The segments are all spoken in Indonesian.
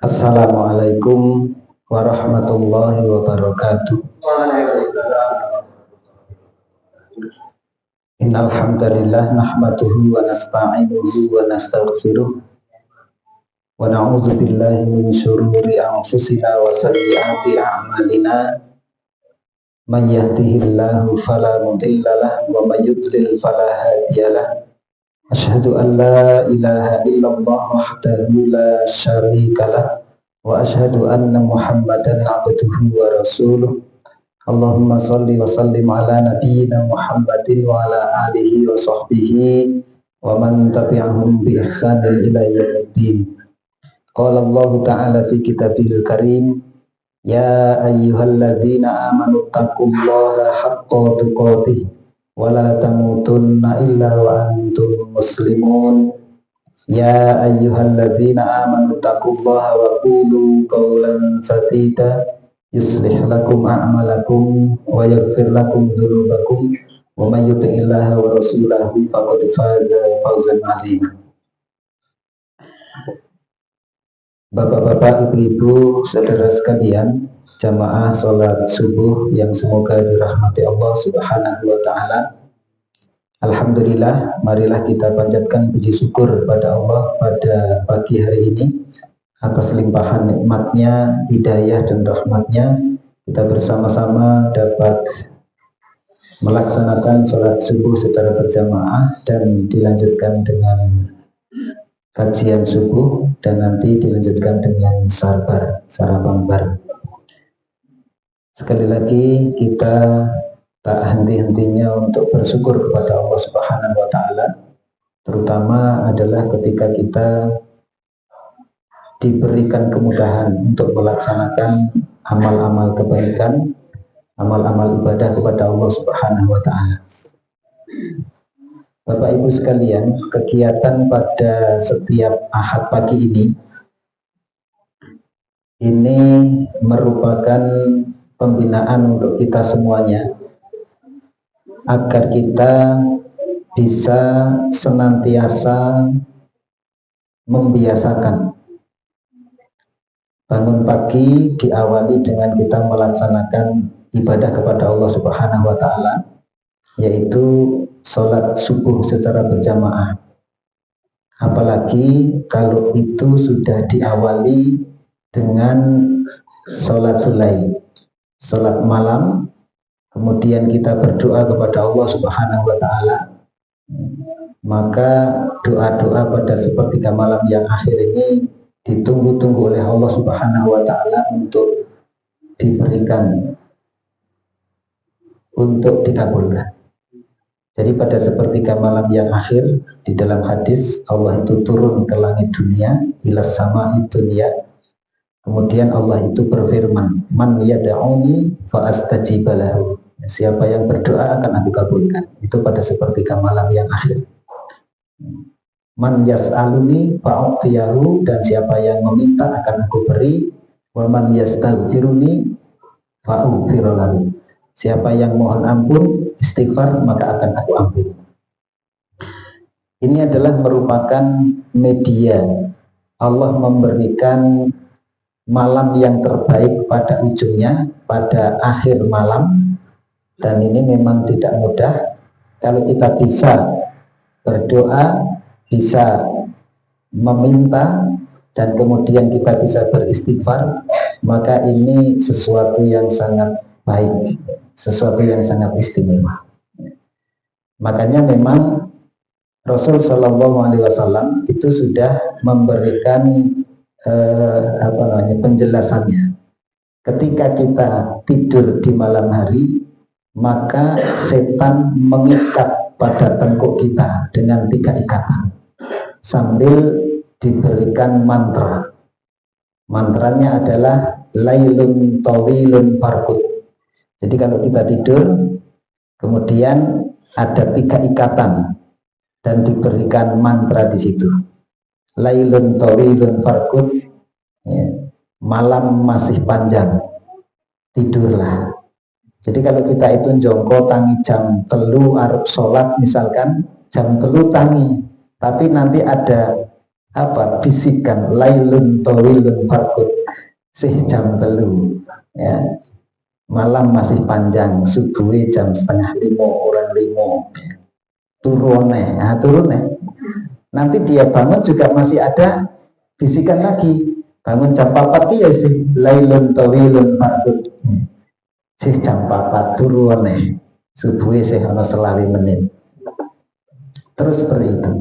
Assalamualaikum warahmatullahi wabarakatuh. Innal hamdalillah nahmaduhu wa nasta'inuhu wa nastaghfiruh wa na'udzu billahi min syururi anfusina wa sayyiati a'malina. Man yahdihillahu fala mudhillalah wa may yudlil fala hadiyalah. Asyhadu an la ilaha illallah wahdahu la syarikalah wa asyhadu anna Muhammadan abduhu wa rasuluh. Allahumma salli wa sallim ala nabiyyina Muhammadin wa ala alihi wa sahbihi wa man tabi'ahum bi ihsanin ila yaumiddin. Qala Allah ta'ala fi kitabil karim, ya ayyuhalladzina amanu taqullaha haqqa tuqatih wa la tamutunna illa wa antum muslimun. Ya ayyuhalladzina amanu taqullaha wa qulu qawlan sadida yuslih lakum a'malakum wa yaghfir lakum dhunubakum wa may yuti'illaha wa rasulahu faqad faza fawzan 'azima. Bapak-bapak, ibu-ibu, saudara sekalian, jamaah sholat subuh yang semoga dirahmati Allah Subhanahu wa ta'ala. Alhamdulillah, marilah kita panjatkan puji syukur pada Allah pada pagi hari ini atas limpahan nikmatnya, hidayah dan rahmatnya. Kita bersama-sama dapat melaksanakan sholat subuh secara berjamaah dan dilanjutkan dengan kajian subuh dan nanti dilanjutkan dengan sarapan bareng. Sekali lagi kita tak henti-hentinya untuk bersyukur kepada Allah Subhanahu wa ta'ala, terutama adalah ketika kita diberikan kemudahan untuk melaksanakan amal-amal kebaikan, amal-amal ibadah kepada Allah Subhanahu wa ta'ala. Bapak Ibu sekalian, kegiatan pada setiap Ahad pagi ini merupakan pembinaan untuk kita semuanya agar kita bisa senantiasa membiasakan bangun pagi diawali dengan kita melaksanakan ibadah kepada Allah Subhanahu wa ta'ala, yaitu sholat subuh secara berjamaah. Apalagi kalau itu sudah diawali dengan sholatul lail, sholat malam, kemudian kita berdoa kepada Allah Subhanahu wa ta'ala, maka doa-doa pada sepertiga malam yang akhir ini ditunggu-tunggu oleh Allah Subhanahu wa ta'ala untuk diberikan, untuk dikabulkan. Jadi pada sepertiga malam yang akhir, di dalam hadis Allah itu turun ke langit dunia, ilas sama dunya. Kemudian Allah itu berfirman, man yada'uni fa'astajib lahu. Siapa yang berdoa akan aku kabulkan. Itu pada sepertiga malam yang akhir. Man yas'aluni fa'u'tiyahu, dan siapa yang meminta akan aku beri. Wa man yastaghfiruni fa'ughfir lahu. Siapa yang mohon ampun, istighfar, maka akan aku ampuni. Ini adalah merupakan media Allah memberikan malam yang terbaik pada ujungnya, pada akhir malam. Dan ini memang tidak mudah. Kalau kita bisa berdoa, bisa meminta, dan kemudian kita bisa beristighfar, maka ini sesuatu yang sangat baik, sesuatu yang sangat istimewa. Makanya memang Rasul Shallallahu Alaihi Wasallam itu sudah memberikan penjelasannya. Ketika kita tidur di malam hari, maka setan mengikat pada tengkuk kita dengan 3 ikatan sambil diberikan mantra. Mantranya adalah lailun tawilun farqud. Jadi kalau kita tidur, kemudian ada 3 ikatan dan diberikan mantra di situ. Lailun tawilun farqud, ya, malam masih panjang, tidurlah. Jadi kalau kita itu jongko tangi jam 3 arep sholat misalkan, jam 3 tangi, tapi nanti ada apa bisikan lailun tawilun farkut sih jam telu ya, malam masih panjang, subuh jam setengah 5 orang 5 turune, nah turune nanti dia bangun juga masih ada bisikan lagi, bangun jam 4 ya sih lailun tawilun farkut sih jam 4 turune subuh sih ono selawi menit, terus seperti itu.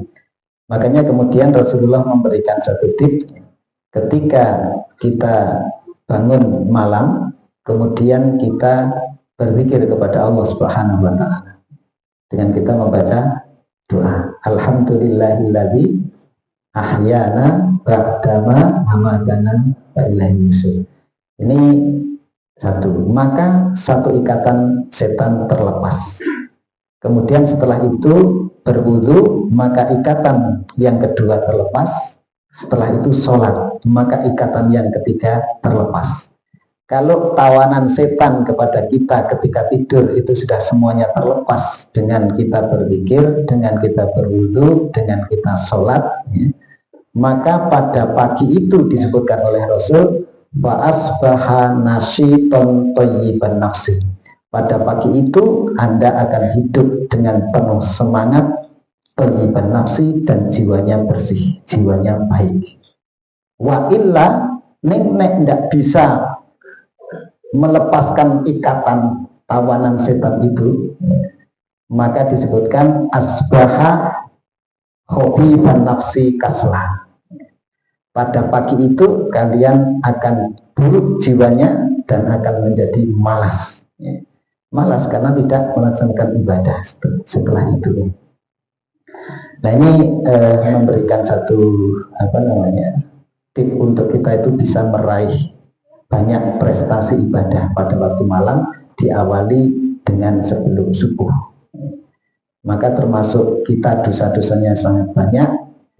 Makanya kemudian Rasulullah memberikan satu tips ketika kita bangun malam, kemudian kita berzikir kepada Allah Subhanahu wa taala dengan kita membaca doa alhamdulillahilladzi ahyana ba'dama amatana wa ilaihi nusyur. Ini satu, maka satu ikatan setan terlepas. Kemudian setelah itu berwudu, maka ikatan yang kedua terlepas. Setelah itu sholat, maka ikatan yang ketiga terlepas. Kalau tawanan setan kepada kita ketika tidur itu sudah semuanya terlepas dengan kita berzikir, dengan kita berwudu, dengan kita sholat, ya, maka pada pagi itu disebutkan oleh Rasul fa'asbaha nasyiton thayyiban nafsi. Pada pagi itu Anda akan hidup dengan penuh semangat, thayyiban nafsi, dan jiwanya bersih, jiwanya baik. Wa illa nek ndak bisa melepaskan ikatan tawanan setan itu, maka disebutkan asbaha khobiban nafsi kaslah. Pada pagi itu kalian akan buruk jiwanya dan akan menjadi malas. Malas karena tidak melaksanakan ibadah setelah itu. Nah ini memberikan satu tip untuk kita itu bisa meraih banyak prestasi ibadah pada waktu malam, diawali dengan sebelum subuh. Maka termasuk kita dosa-dosanya sangat banyak,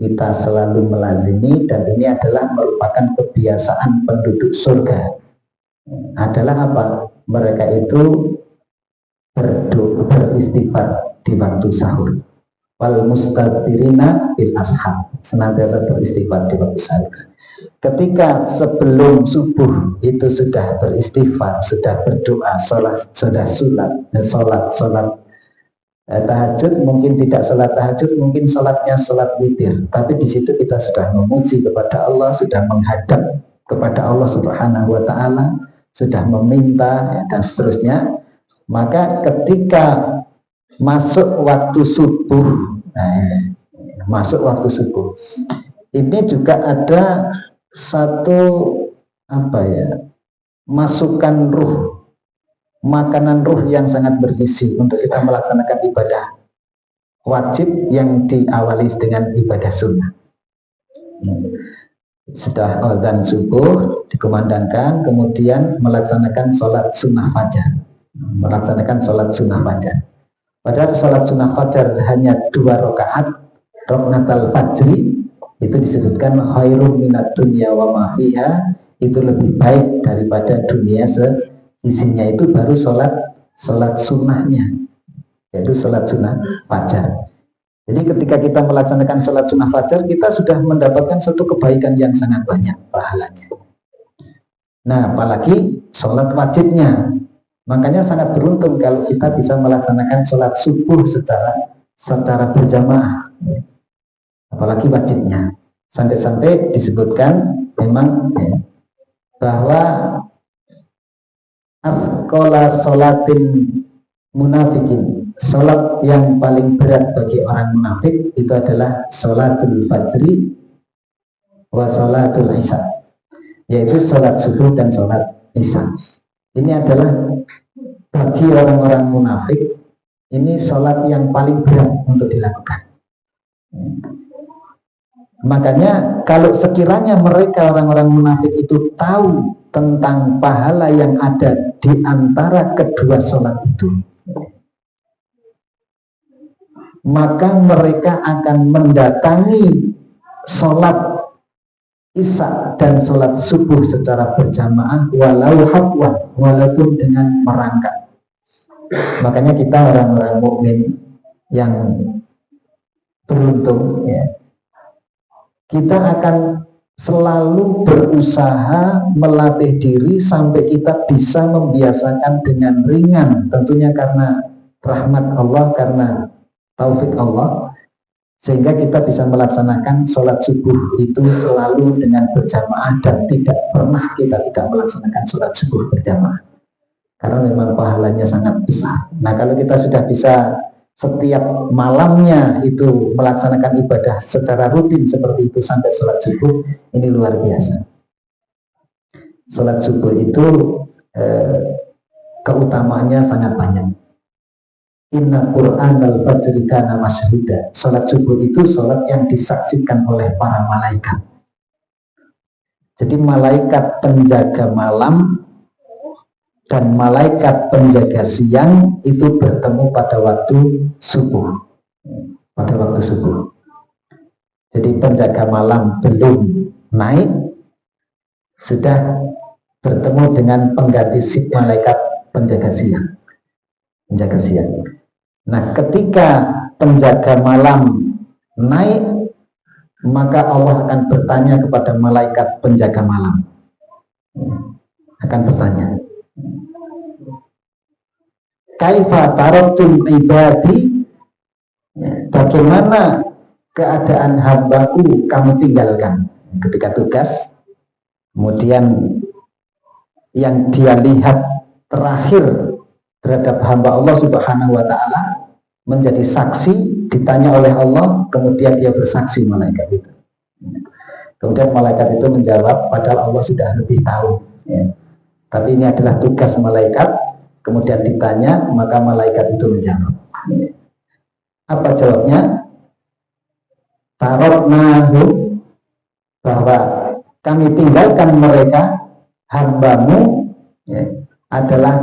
kita selalu melazimi, dan ini adalah merupakan kebiasaan penduduk surga. Adalah apa? Mereka itu beristighfar di waktu sahur. Wal mustabirina bil ashab, senantiasa beristighfar di waktu sahur. Ketika sebelum subuh itu sudah beristighfar, sudah berdoa, sholat tahajud, mungkin tidak sholat tahajud, mungkin sholatnya sholat witir, tapi di situ kita sudah memuji kepada Allah, sudah menghadap kepada Allah Subhanahu wa taala, sudah meminta, ya, dan seterusnya. Maka ketika masuk waktu subuh, ini juga ada satu masukan ruh, makanan ruh yang sangat bergizi untuk kita melaksanakan ibadah wajib yang diawali dengan ibadah sunnah. Sudah azan subuh dikumandangkan, kemudian melaksanakan sholat sunnah fajar. Padahal sholat sunnah fajar hanya 2 rakaat, rakatul fajri, itu disebutkan khairun minad dunya wa ma fiha, itu lebih baik daripada dunia seisinya. Itu baru sholat sunnahnya, yaitu sholat sunnah fajar. Jadi ketika kita melaksanakan sholat sunnah fajar, kita sudah mendapatkan satu kebaikan yang sangat banyak pahalanya. Nah, apalagi sholat wajibnya. Makanya sangat beruntung kalau kita bisa melaksanakan sholat subuh secara berjamaah, apalagi wajibnya. Sampai-sampai disebutkan memang bahwa afqala sholatin munafikin, sholat yang paling berat bagi orang munafik itu adalah sholatul fajri wa sholatul isya, yaitu sholat subuh dan sholat isya. Ini adalah bagi orang-orang munafik, ini sholat yang paling berat untuk dilakukan. Makanya kalau sekiranya mereka orang-orang munafik itu tahu tentang pahala yang ada di antara kedua sholat itu, maka mereka akan mendatangi sholat isya dan sholat subuh secara berjamaah walau hatwan, walaupun dengan merangkak. Makanya kita orang-orang mukmin yang beruntung, ya, kita akan selalu berusaha melatih diri sampai kita bisa membiasakan dengan ringan, tentunya karena rahmat Allah, karena taufik Allah, sehingga kita bisa melaksanakan sholat subuh itu selalu dengan berjamaah, dan tidak pernah kita tidak melaksanakan sholat subuh berjamaah karena memang pahalanya sangat besar. Nah, kalau kita sudah bisa setiap malamnya itu melaksanakan ibadah secara rutin seperti itu sampai sholat subuh, ini luar biasa. Sholat subuh itu keutamaannya sangat banyak. Inna Qur'an al-fajri kana masyhuda. Sholat subuh itu sholat yang disaksikan oleh para malaikat. Jadi malaikat penjaga malam dan malaikat penjaga siang itu bertemu pada waktu subuh. Pada waktu subuh. Jadi penjaga malam belum naik, sudah bertemu dengan pengganti sip malaikat penjaga siang. Penjaga siang. Nah, ketika penjaga malam naik, maka Allah akan bertanya kepada malaikat penjaga malam. Akan bertanya, kaifa taraktum ibadi, bagaimana keadaan hambaku kamu tinggalkan ketika tugas. Kemudian yang dia lihat terakhir terhadap hamba Allah Subhanahu wa ta'ala, menjadi saksi, ditanya oleh Allah, kemudian dia bersaksi, malaikat itu. Kemudian malaikat itu menjawab, padahal Allah sudah lebih tahu, ya. Tapi ini adalah tugas malaikat. Kemudian ditanya, maka malaikat itu menjawab. Apa jawabnya? Taraknahu, bahwa kami tinggalkan mereka, hambamu, ya, adalah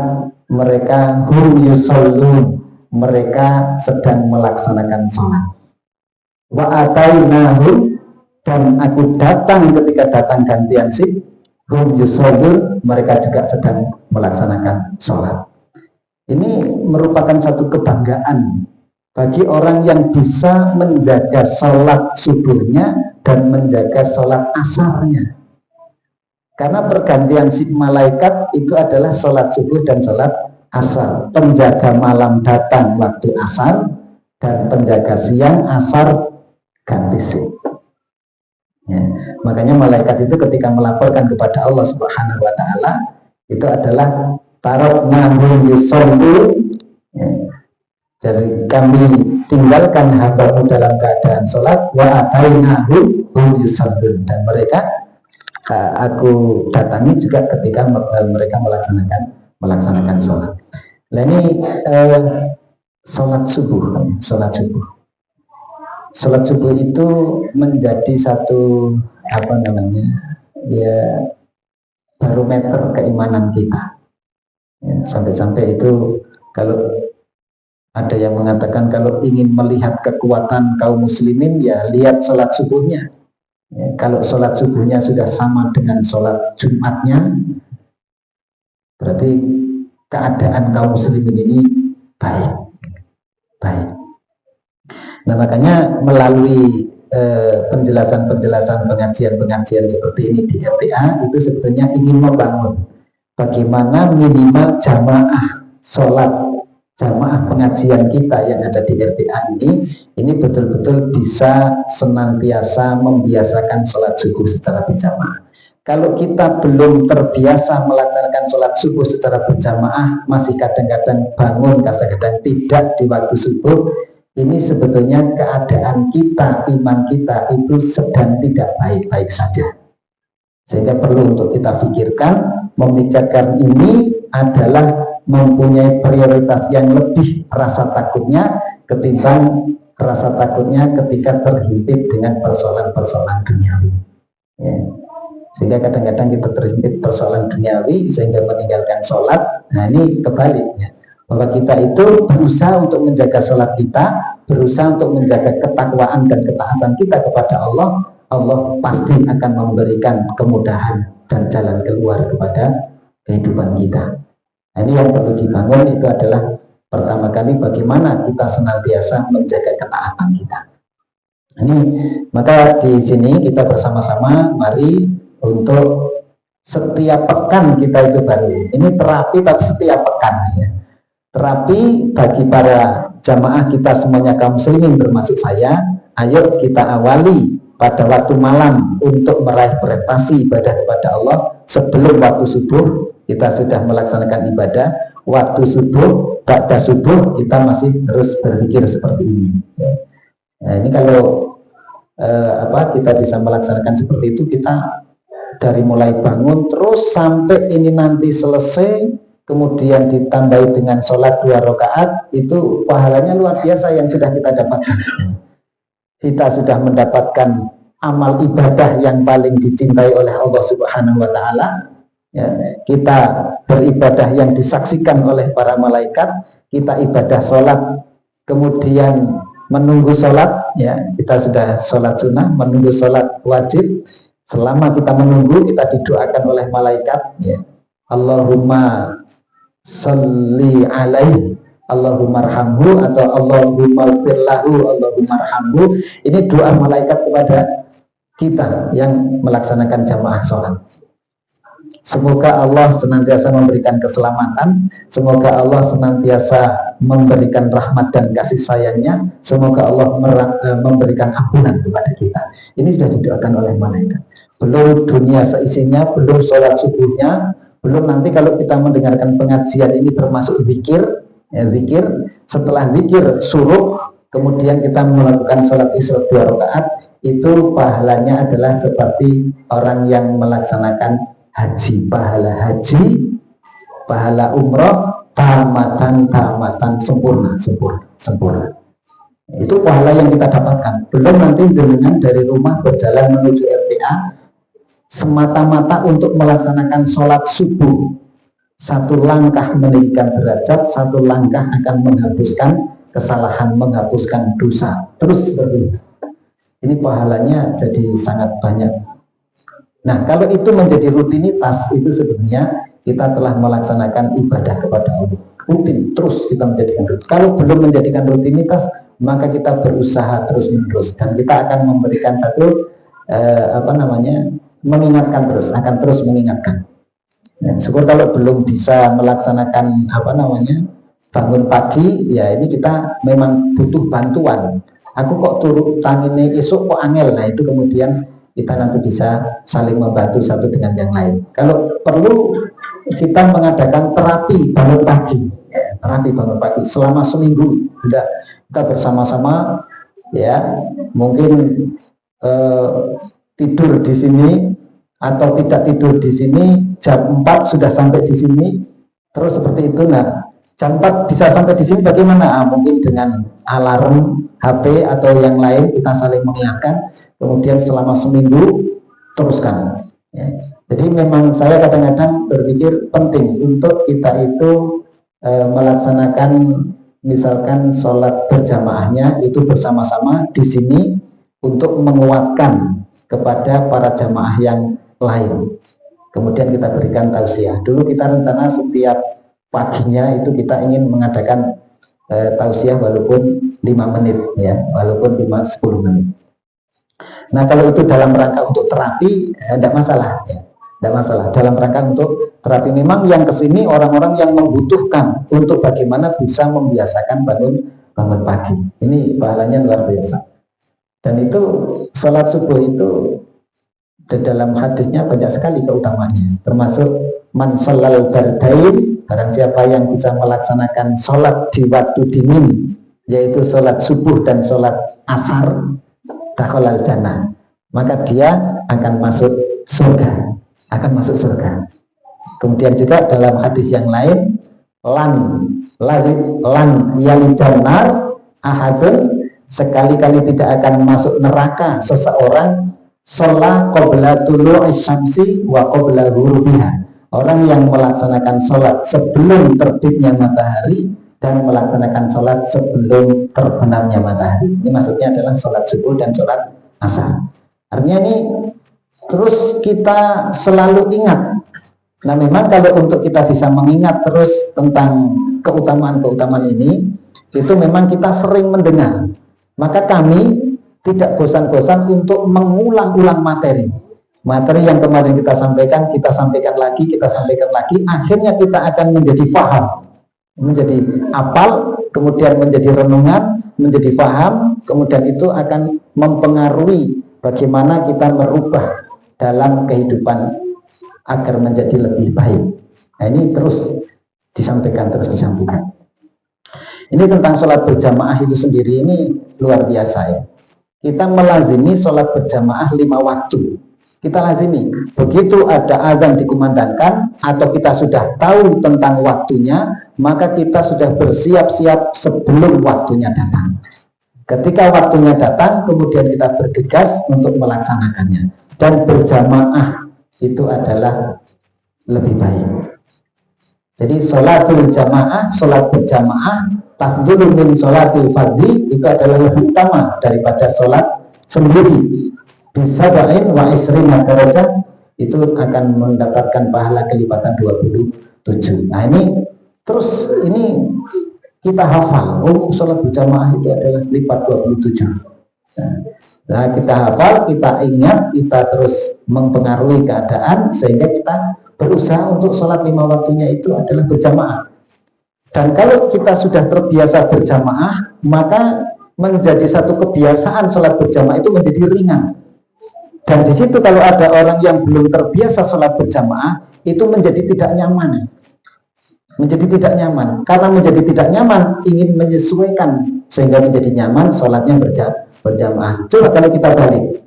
mereka hum yusallun, mereka sedang melaksanakan sholat. Wa atainahu, dan aku datang ketika datang gantian sip, hum yusallun, mereka juga sedang melaksanakan sholat. Ini merupakan satu kebanggaan bagi orang yang bisa menjaga sholat subuhnya dan menjaga sholat asarnya. Karena pergantian sip malaikat itu adalah sholat subuh dan sholat asar. Penjaga malam datang waktu asar, dan penjaga siang asar ganti sip. Ya, makanya malaikat itu ketika melaporkan kepada Allah Subhanahu wa ta'ala, itu adalah taraknahu yusollu, ya. Jadi kami tinggalkan hambamu dalam keadaan sholat, wa atainahu hum yusallun, dan mereka aku datangi juga ketika mereka melaksanakan sholat. Nah, ini sholat subuh. Sholat subuh itu menjadi satu barometer keimanan kita. Ya, sampai-sampai itu kalau ada yang mengatakan kalau ingin melihat kekuatan kaum muslimin, ya lihat sholat subuhnya. Ya, kalau sholat subuhnya sudah sama dengan sholat Jumatnya, berarti keadaan kaum muslimin ini baik. Nah, makanya melalui penjelasan-penjelasan pengajian seperti ini di RTA, itu sebetulnya ingin membangun bagaimana minimal jamaah sholat, jamaah pengajian kita yang ada di RTA ini betul-betul bisa senantiasa membiasakan sholat subuh secara berjamaah. Kalau kita belum terbiasa melaksanakan sholat subuh secara berjamaah, masih kadang-kadang bangun, kadang-kadang tidak di waktu subuh, ini sebetulnya keadaan kita, iman kita itu sedang tidak baik-baik saja. Sehingga perlu untuk kita pikirkan, memikirkan ini adalah mempunyai prioritas yang lebih rasa takutnya ketimbang rasa takutnya ketika terhimpit dengan persoalan-persoalan duniawi. Ya. Sehingga kadang-kadang kita terhimpit persoalan duniawi sehingga meninggalkan sholat. Nah, ini kebaliknya, bahwa kita itu berusaha untuk menjaga sholat kita, berusaha untuk menjaga ketakwaan dan ketaatan kita kepada Allah. Allah pasti akan memberikan kemudahan dan jalan keluar kepada kehidupan kita. Nah, ini yang perlu dibangun, itu adalah pertama kali bagaimana kita senantiasa menjaga ketaatan kita. Ini maka di sini kita bersama-sama mari untuk setiap pekan kita itu baru. Ini terapi tapi setiap pekan ya. Terapi bagi para jamaah kita semuanya kaum muslimin termasuk saya, ayo kita awali pada waktu malam untuk meraih prestasi ibadah kepada Allah. Sebelum waktu subuh kita sudah melaksanakan ibadah, waktu subuh, pada subuh kita masih terus berpikir seperti ini. Nah, ini kalau kita bisa melaksanakan seperti itu, kita dari mulai bangun terus sampai ini nanti selesai, kemudian ditambahi dengan sholat 2 rakaat, itu pahalanya luar biasa yang sudah kita dapatkan. Kita sudah mendapatkan amal ibadah yang paling dicintai oleh Allah Subhanahu wa Ta'ala. Ya, kita beribadah yang disaksikan oleh para malaikat, kita ibadah sholat, kemudian menunggu sholat, ya kita sudah sholat sunnah, menunggu sholat wajib. Selama kita menunggu, kita didoakan oleh malaikat, ya Allahumma sholli alaihi, Allahumma arhamhu, atau Allahumma firlahu, Allahumma arhamhu. Ini doa malaikat kepada kita yang melaksanakan jamaah sholat. Semoga Allah senantiasa memberikan keselamatan, semoga Allah senantiasa memberikan rahmat dan kasih sayangnya, semoga Allah memberikan ampunan kepada kita. Ini sudah didoakan oleh malaikat. Belum dunia seisinya, belum sholat subuhnya, belum nanti kalau kita mendengarkan pengajian ini termasuk zikir, ya, zikir. Setelah zikir suruh, kemudian kita melakukan sholat isya 2 rakaat, itu pahalanya adalah seperti orang yang melaksanakan haji, pahala umroh, tamatan sempurna. Itu pahala yang kita dapatkan. Belum nanti dengan dari rumah berjalan menuju RTA semata-mata untuk melaksanakan sholat subuh. Satu langkah meninggikan derajat, satu langkah akan menghapuskan kesalahan, menghapuskan dosa. Terus seperti itu. Ini pahalanya jadi sangat banyak. Nah, kalau itu menjadi rutinitas, itu sebenarnya kita telah melaksanakan ibadah kepada Allah. Rutin, terus kita menjadikan rutinitas. Kalau belum menjadikan rutinitas, maka kita berusaha terus-menerus. Dan kita akan memberikan satu, mengingatkan terus, akan terus mengingatkan. Nah, syukur kalau belum bisa melaksanakan, bangun pagi, ya ini kita memang butuh bantuan. Aku kok turun tangine esok kok angel, nah itu kemudian kita nanti bisa saling membantu satu dengan yang lain. Kalau perlu kita mengadakan terapi bangun pagi selama seminggu. Sudah kita bersama-sama, ya mungkin tidur di sini atau tidak tidur di sini, jam 4 sudah sampai di sini, terus seperti itu. Nah, jam 4 bisa sampai di sini bagaimana? Mungkin dengan alarm HP atau yang lain kita saling mengingatkan, kemudian selama seminggu teruskan. Ya. Jadi memang saya kadang-kadang berpikir penting untuk kita itu melaksanakan misalkan sholat berjamaahnya itu bersama-sama di sini untuk menguatkan kepada para jamaah yang lain. Kemudian kita berikan tausiah. Dulu kita rencana setiap paginya itu kita ingin mengadakan tausiah walaupun 5 menit, ya, walaupun 5-10 menit. Nah, kalau itu dalam rangka untuk terapi, tidak masalah, ya, tidak masalah. Dalam rangka untuk terapi, memang yang kesini orang-orang yang membutuhkan untuk bagaimana bisa membiasakan bangun pagi. Ini pahalanya luar biasa. Dan itu sholat subuh itu di dalam hadisnya banyak sekali keutamaannya, termasuk man sholal bardain, barang siapa yang bisa melaksanakan sholat di waktu dingin, yaitu sholat subuh dan sholat asar, dakhalal jannah, maka dia akan masuk surga, Kemudian juga dalam hadis yang lain, lan yalijannar ahadun, sekali-kali tidak akan masuk neraka seseorang sholat qabla tulu'i syamsi wa qabla ghurubiha, orang yang melaksanakan sholat sebelum terbitnya matahari dan melaksanakan sholat sebelum terbenamnya matahari. Ini maksudnya adalah sholat subuh dan sholat asar. Artinya ini terus kita selalu ingat. Nah, memang kalau untuk kita bisa mengingat terus tentang keutamaan-keutamaan ini, itu memang kita sering mendengar. Maka kami tidak bosan-bosan untuk mengulang-ulang materi yang kemarin kita sampaikan lagi, akhirnya kita akan menjadi paham, menjadi apal, kemudian menjadi renungan, menjadi paham, kemudian itu akan mempengaruhi bagaimana kita merubah dalam kehidupan agar menjadi lebih baik. Nah, ini terus disampaikan. Ini tentang sholat berjamaah itu sendiri, ini luar biasa ya. Kita melazimi sholat berjamaah 5 waktu. Kita lazimi, begitu ada azan dikumandangkan atau kita sudah tahu tentang waktunya, maka kita sudah bersiap-siap sebelum waktunya datang. Ketika waktunya datang, kemudian kita bergegas untuk melaksanakannya. Dan berjamaah itu adalah lebih baik. Jadi sholat berjamaah tafdhulu min sholatil fardhi, itu adalah lebih utama daripada sholat sendiri. Bisa ba'in wa isrina darajat, itu akan mendapatkan pahala kelipatan 27. Nah ini terus ini kita hafal, sholat berjamaah itu adalah lipat 27. Nah kita hafal, kita ingat, kita terus mempengaruhi keadaan sehingga kita berusaha untuk sholat 5 waktunya itu adalah berjamaah. Dan kalau kita sudah terbiasa berjamaah, maka menjadi satu kebiasaan sholat berjamaah itu menjadi ringan. Dan di situ kalau ada orang yang belum terbiasa sholat berjamaah, itu menjadi tidak nyaman. Karena menjadi tidak nyaman, ingin menyesuaikan sehingga menjadi nyaman sholatnya berjamaah. Coba kalau kita balik,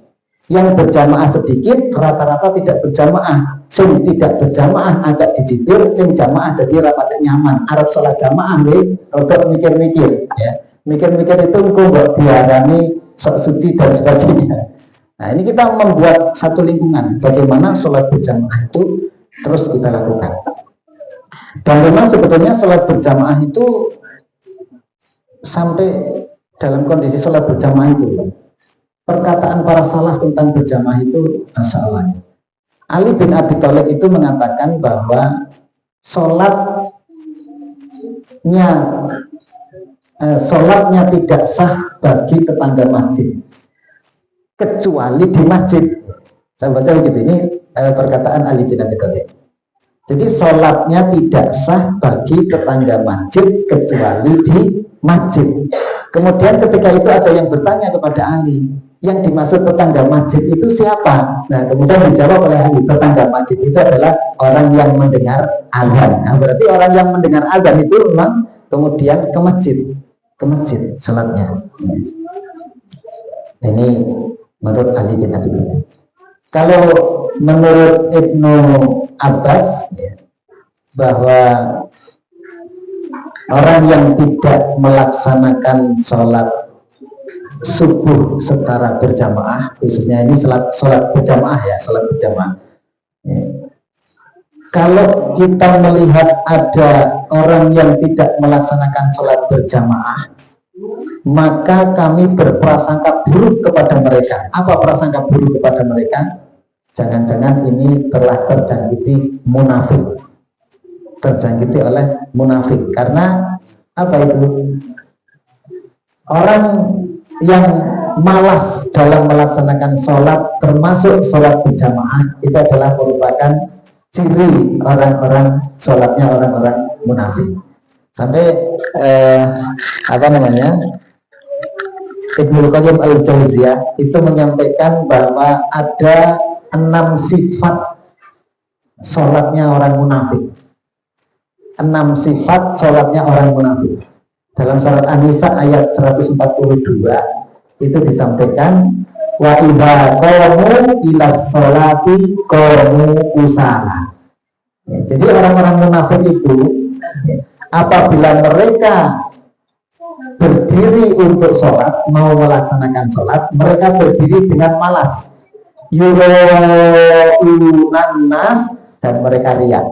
yang berjamaah sedikit rata-rata tidak berjamaah, sing tidak berjamaah agak dicipir, sing jamaah jadi rapatnya nyaman. Arab sholat jamaah untuk mikir-mikir, ya. Mikir-mikir itu kok diarani sok suci dan sebagainya. Nah ini kita membuat satu lingkungan bagaimana sholat berjamaah itu terus kita lakukan. Dan memang sebetulnya sholat berjamaah itu sampai dalam kondisi sholat berjamaah itu, perkataan para salaf tentang berjamaah itu masya Allah. Ali bin Abi Thalib itu mengatakan bahwa sholatnya tidak sah bagi tetangga masjid kecuali di masjid. Saya baca begitu, ini perkataan Ali bin Abi Thalib. Jadi sholatnya tidak sah bagi tetangga masjid kecuali di masjid. Kemudian ketika itu ada yang bertanya kepada Ali, yang dimaksud tetangga masjid itu siapa? Nah kemudian dijawab oleh Ali, tetangga masjid itu adalah orang yang mendengar azan. Nah berarti orang yang mendengar azan itu memang kemudian ke masjid sholatnya. Ini menurut Ali bin Abi Thalib. Kalau menurut Ibnu Abbas, ya, bahwa orang yang tidak melaksanakan sholat subuh secara berjamaah, khususnya ini sholat berjamaah ya, sholat berjamaah. Ya. Kalau kita melihat ada orang yang tidak melaksanakan sholat berjamaah, maka kami berprasangka buruk kepada mereka. Apa prasangka buruk kepada mereka? Jangan-jangan ini telah terjangkiti munafik, terjangkiti oleh munafik. Karena apa itu? Orang yang malas dalam melaksanakan sholat, termasuk sholat berjamaah, itu adalah merupakan ciri orang-orang sholatnya orang-orang munafik. Sampai Ibnu Qayyim al-Jauziyah itu menyampaikan bahwa ada 6 sifat sholatnya orang munafik. 6 sifat sholatnya orang munafik. Dalam surat An-Nisa ayat 142 itu disampaikan, wa idza qamu ila sholati qamu kusala. Jadi orang-orang munafik itu apabila mereka berdiri untuk sholat, mau melaksanakan sholat, mereka berdiri dengan malas, yuraunan nas, dan mereka riak.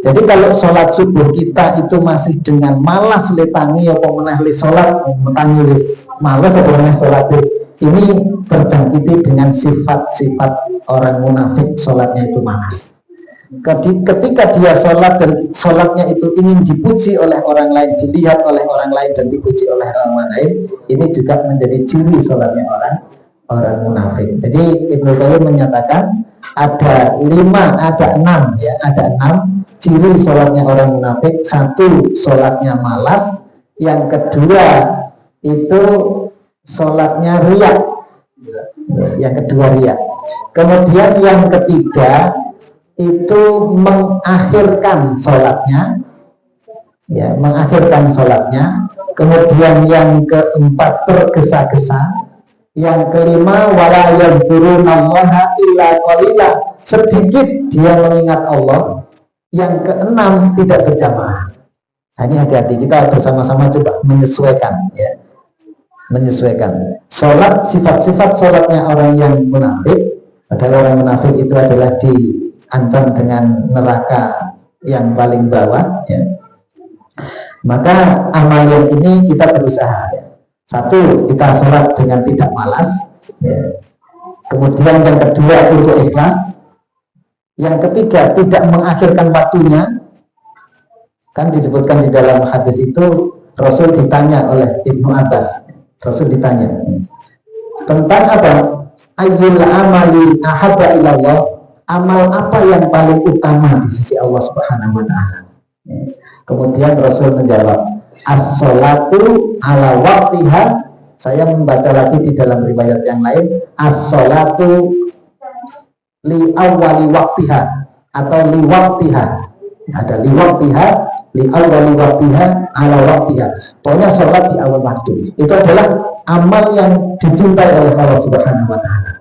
Jadi kalau sholat subuh kita itu masih dengan malas letangi apa meneh li sholat, metangi wis malas apa meneh sholat, ini terjangkiti dengan sifat-sifat orang munafik, sholatnya itu malas. Ketika dia sholat dan sholatnya itu ingin dipuji oleh orang lain, dilihat oleh orang lain dan dipuji oleh orang lain, ini juga menjadi ciri sholatnya orang munafik. Jadi Ibnu Qayyim menyatakan ada enam ciri sholatnya orang munafik. Satu, sholatnya malas. Yang kedua itu sholatnya riya. Yang kedua riya. Kemudian yang ketiga itu mengakhirkan sholatnya, ya, mengakhirkan sholatnya. Kemudian yang keempat tergesa-gesa. Yang kelima wala yadhkurunallaha illa qalila, sedikit dia mengingat Allah. Yang keenam tidak berjamaah. Nah, ini hati-hati, kita bersama-sama coba menyesuaikan, ya, menyesuaikan sholat, sifat-sifat sholatnya orang yang munafik. Adalah orang munafik itu adalah diancam dengan neraka yang paling bawah, ya. Maka amal yang ini kita berusaha, ya. Satu, kita sholat dengan tidak malas, ya. Kemudian yang kedua untuk ikhlas. Yang ketiga tidak mengakhirkan waktunya. Kan disebutkan di dalam hadis itu, Rasul ditanya oleh Ibnu Abbas, Rasul ditanya tentang apa? Ayyul amali ahabba ilallah, amal apa yang paling utama di sisi Allah Subhanahu wa taala. Kemudian Rasul menjawab, as-sholatu ala waqtiha. Saya membaca lagi di dalam riwayat yang lain, as-sholatu li awwali waqtiha atau li waqtiha. Ada li waqtiha, li awwali waqtiha, ala waqtiha. Pokoknya sholat di awal waktu. Itu adalah amal yang dicintai oleh Allah Subhanahu wa taala.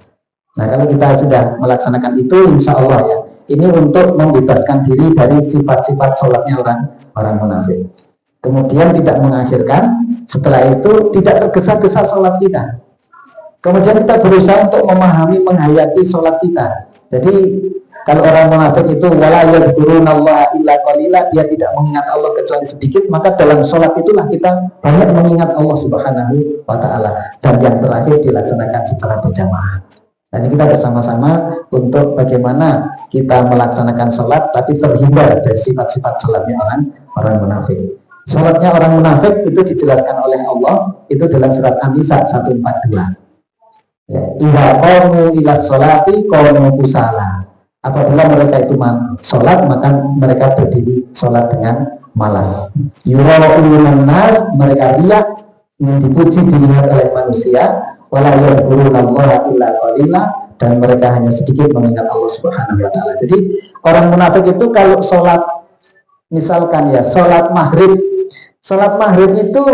Nah, kalau kita sudah melaksanakan itu, insya Allah, ya, ini untuk membebaskan diri dari sifat-sifat sholatnya orang munafik. Kemudian tidak mengakhirkan, setelah itu tidak tergesa-gesa sholat kita. Kemudian kita berusaha untuk memahami, menghayati sholat kita. Jadi kalau orang munafik itu wala yadhkurunallaha illa qalila, dia tidak mengingat Allah kecuali sedikit, maka dalam sholat itulah kita banyak mengingat Allah Subhanahu wa taala. Dan yang terakhir dilaksanakan secara berjamaah. Dan kita bersama-sama untuk bagaimana kita melaksanakan sholat tapi terhindar dari sifat-sifat sholatnya orang munafik. Sholatnya orang munafik itu dijelaskan oleh Allah itu dalam surat An-Nisa 142. Ya, idza qamu ila sholati qamu kusala. Apabila mereka itu sholat, maka mereka berdiri sholat dengan malas. Yura'unan nas, mereka riak, ingin dipuji dilihat oleh manusia. Wala yadhkurunallaha illa qalila, dan mereka hanya sedikit mengingat Allah Subhanahu wa taala. Jadi orang munafik itu kalau sholat, misalkan ya sholat maghrib itu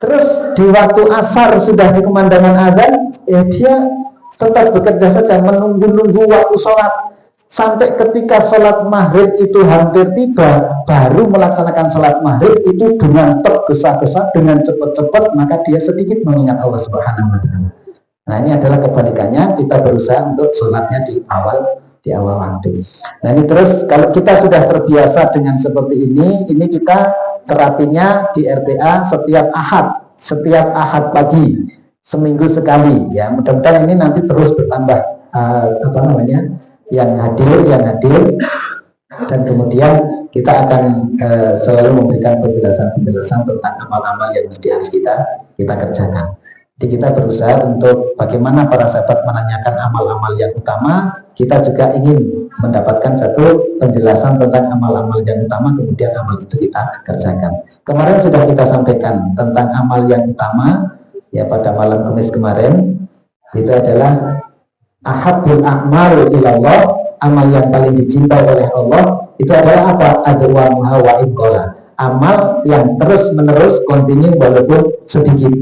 terus di waktu asar sudah di kumandangkan azan, ya dia tetap bekerja saja menunggu waktu sholat sampai ketika sholat maghrib itu hampir tiba, baru melaksanakan sholat maghrib itu dengan tergesa-gesa, dengan cepat-cepat, maka dia sedikit mengingat Allah Subhanahu wa taala. Nah, ini adalah kebalikannya, kita berusaha untuk sholatnya di awal waktu. Nah, ini terus kalau kita sudah terbiasa dengan seperti ini kita terapinya di RTA setiap Ahad pagi, seminggu sekali, ya. Mudah-mudahan ini nanti terus bertambah yang hadir, dan kemudian kita akan selalu memberikan penjelasan tentang amal-amal yang mesti harus kita kerjakan. Jadi kita berusaha untuk bagaimana para sahabat menanyakan amal-amal yang utama, kita juga ingin mendapatkan satu penjelasan tentang amal-amal yang utama, kemudian amal itu kita kerjakan. Kemarin sudah kita sampaikan tentang amal yang utama, ya, pada malam Kamis kemarin, itu adalah ahabbul a'mal ilallah, amal yang paling dicintai oleh Allah itu adalah apa? Adwamuha wa inqala, amal yang terus menerus kontinu walaupun sedikit.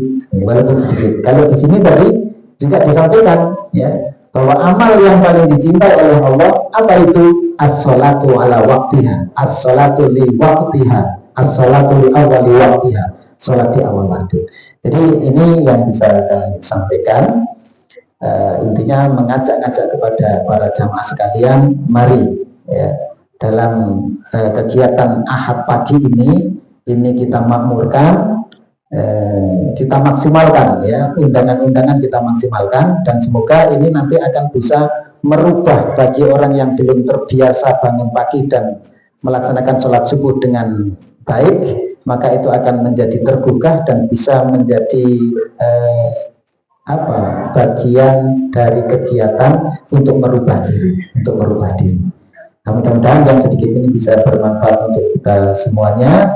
Kalau di sini tadi juga disampaikan, ya, bahwa amal yang paling dicintai oleh Allah apa itu? As-sholatu ala waqtiha, as-sholatu li waqtiha, as-sholatu li awali waqtiha, sholat di awal waktu. Jadi ini yang bisa kami sampaikan. Intinya mengajak-ngajak kepada para jamaah sekalian, mari, ya, dalam kegiatan Ahad pagi ini kita makmurkan, kita maksimalkan ya, undangan-undangan kita maksimalkan, dan semoga ini nanti akan bisa merubah bagi orang yang belum terbiasa bangun pagi dan melaksanakan sholat subuh dengan baik, maka itu akan menjadi tergugah dan bisa menjadi bagian dari kegiatan untuk merubah diri. Nah, mudah-mudahan yang sedikit ini bisa bermanfaat untuk kita semuanya,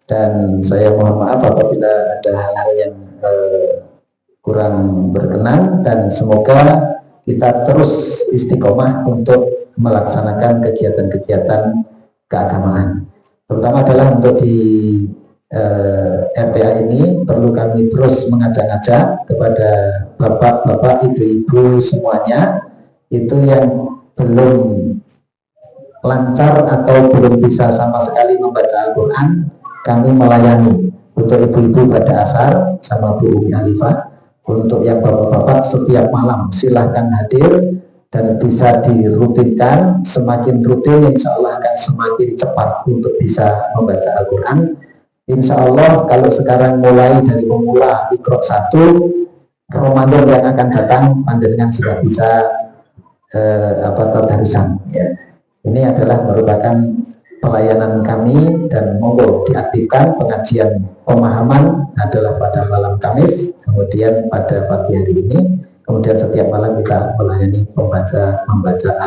dan saya mohon maaf apabila ada hal-hal yang kurang berkenan, dan semoga kita terus istiqomah untuk melaksanakan kegiatan-kegiatan keagamaan, terutama adalah untuk di RTA ini perlu kami terus mengajak-ajak kepada bapak-bapak, ibu-ibu semuanya itu yang belum lancar atau belum bisa sama sekali membaca Al-Quran, kami melayani. Untuk ibu-ibu pada asar sama Bu Umi Alifah, untuk yang bapak-bapak setiap malam silahkan hadir dan bisa dirutinkan. Semakin rutin insya Allah akan semakin cepat untuk bisa membaca Al-Quran. Insya Allah kalau sekarang mulai dari pemula Iqra 1, Ramadan yang akan datang panjenengan sudah bisa tadarusan ya. Ini adalah merupakan pelayanan kami, dan monggo diaktifkan. Pengajian pemahaman adalah pada malam Kamis, kemudian pada pagi hari ini, kemudian setiap malam kita melayani membaca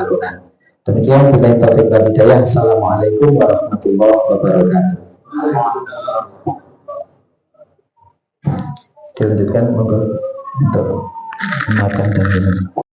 Al-Quran. Demikian, billahi taufiq wal hidayah. Assalamualaikum warahmatullahi wabarakatuh. Dilanjutkan monggo untuk makan dan minum.